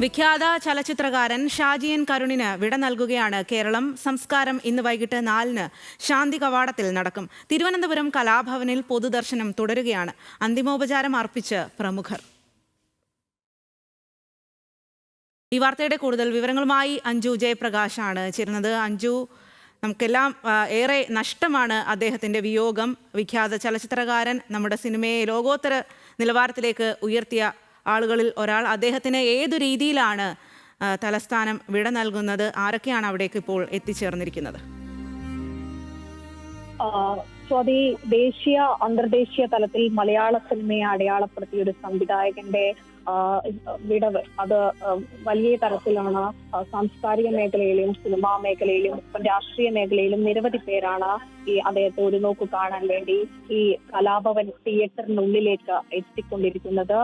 വിഖ്യാത ചലച്ചിത്രകാരൻ ഷാജിയൻ കരുണിന് വിട നൽകുകയാണ് കേരളം. സംസ്കാരം ഇന്ന് വൈകിട്ട് 4-ന് ശാന്തി കവാടത്തിൽ നടക്കും. തിരുവനന്തപുരം കലാഭവനിൽ പൊതുദർശനം തുടരുകയാണ്. അന്തിമോപചാരം അർപ്പിച്ച് പ്രമുഖർ. ഈ വാർത്തയുടെ കൂടുതൽ വിവരങ്ങളുമായി അഞ്ജു ജയപ്രകാശാണ് ചേരുന്നത്. അഞ്ജു, നമുക്കെല്ലാം ഏറെ നഷ്ടമാണ് അദ്ദേഹത്തിൻ്റെ വിയോഗം. വിഖ്യാത ചലച്ചിത്രകാരൻ, നമ്മുടെ സിനിമയെ ലോകോത്തര നിലവാരത്തിലേക്ക് ഉയർത്തിയ ആളുകളിൽ ഒരാൾ. അദ്ദേഹത്തിന് ഏതു രീതിയിലാണ് തലസ്ഥാനം വിട നൽകുന്നത്? ആരൊക്കെയാണ് അവിടേക്ക് ഇപ്പോൾ എത്തിച്ചേർന്നിരിക്കുന്നത്? സ്വാതി, ദേശീയ അന്തർദേശീയ തലത്തിൽ മലയാള സിനിമയെ അടയാളപ്പെടുത്തിയ ഒരു സംവിധായകന്റെ വിടവ് അത് വലിയ തരത്തിലാണ്. സാംസ്കാരിക മേഖലയിലും സിനിമാ മേഖലയിലും രാഷ്ട്രീയ മേഖലയിലും നിരവധി പേരാണ് ഈ അദ്ദേഹത്തെ ഒരു നോക്ക് കാണാൻ വേണ്ടി ഈ കലാഭവൻ തിയേറ്ററിനുള്ളിലേക്ക് എത്തിക്കൊണ്ടിരിക്കുന്നത്.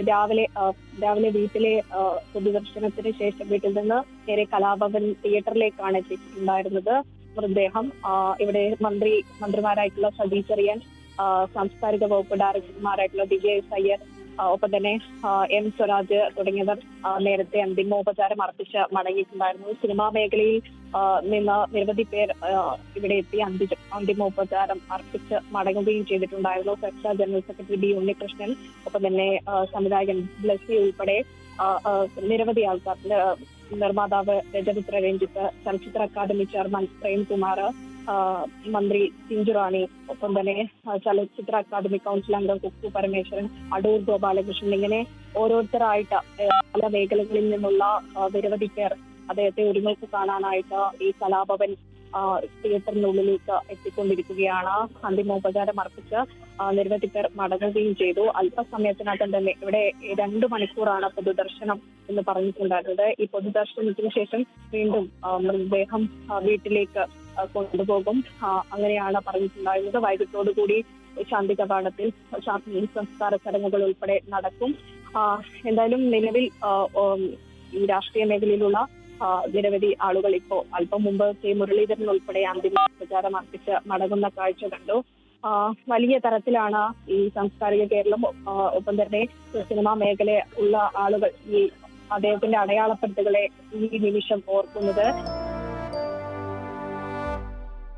രാവിലെ വീട്ടിലെ പൊതുദർശനത്തിന് ശേഷം വീട്ടിൽ നിന്ന് നേരെ കലാഭവൻ തിയേറ്ററിലേക്കാണ് എത്തിയിട്ടുണ്ടായിരുന്നത്. മൃതദേഹം ഇവിടെ മന്ത്രിമാരായിട്ടുള്ള സജി ചെറിയാൻ, സാംസ്കാരിക വകുപ്പ് ഡയറക്ടർമാരായിട്ടുള്ള ദിവ്യ എസ് അയ്യർ, ഒപ്പം തന്നെ എം സ്വരാജ് തുടങ്ങിയവർ നേരത്തെ അന്തിമോപചാരം അർപ്പിച്ച് മടങ്ങിയിട്ടുണ്ടായിരുന്നു. സിനിമാ മേഖലയിൽ നിന്ന് നിരവധി പേർ ഇവിടെ എത്തി അന്തിമോപചാരം അർപ്പിച്ച് മടങ്ങുകയും ചെയ്തിട്ടുണ്ടായിരുന്നു. ഫെഫ്സ ജനറൽ സെക്രട്ടറി ബി ഉണ്ണികൃഷ്ണൻ, ഒപ്പം തന്നെ സംവിധായകൻ ബ്ലസ്സി ഉൾപ്പെടെ നിരവധി ആൾക്കാർ, നിർമ്മാതാവ് രജപുത്ര രഞ്ജിത്ത്, ചലച്ചിത്ര അക്കാദമി ചെയർമാൻ പ്രേംകുമാർ, മന്ത്രി ചിഞ്ചുറാണി, ഒപ്പം തന്നെ ചലച്ചിത്ര അക്കാദമി കൗൺസിൽ അംഗം കുക്കു പരമേശ്വരൻ, അടൂർ ഗോപാലകൃഷ്ണൻ, ഇങ്ങനെ ഓരോരുത്തരായിട്ട് പല മേഖലകളിൽ നിന്നുള്ള നിരവധി പേർ അദ്ദേഹത്തെ ഒരുമിച്ച് കാണാനായിട്ട് ഈ കലാഭവൻ തിയേറ്ററിനുള്ളിലേക്ക് എത്തിക്കൊണ്ടിരിക്കുകയാണ്. അന്തിമോപചാരം അർപ്പിച്ച് നിരവധി പേർ മടങ്ങുകയും ചെയ്തു. അല്പസമയത്തിനകം തന്നെ ഇവിടെ 2 മണിക്കൂറാണ് പൊതുദർശനം എന്ന് പറഞ്ഞിട്ടുണ്ടായിരുന്നത്. ഈ പൊതുദർശനത്തിന് ശേഷം വീണ്ടും മൃതദേഹം വീട്ടിലേക്ക് കൊണ്ടുപോകും, അങ്ങനെയാണ് പറഞ്ഞിട്ടുണ്ടായിരുന്നത്. വൈകിട്ടോടുകൂടി ശാന്തി കവാടത്തിൽ സംസ്കാര ചടങ്ങുകൾ ഉൾപ്പെടെ നടക്കും. എന്തായാലും നിലവിൽ ഈ രാഷ്ട്രീയ മേഖലയിലുള്ള നിരവധി ആളുകൾ ഇപ്പോൾ അല്പം മുമ്പ് കെ മുരളീധരൻ ഉൾപ്പെടെ അന്തിമോപചാരം അർപ്പിച്ച് മടങ്ങുന്ന കാഴ്ച കണ്ടു. വലിയ തരത്തിലാണ് ഈ സാംസ്കാരിക കേരളം, ഒപ്പം തന്നെ സിനിമാ മേഖല ഉള്ള ആളുകൾ ഈ അദ്ദേഹത്തിന്റെ അടയാളപ്പെടുത്തുകളെ ഈ നിമിഷം ഓർക്കുന്നത്.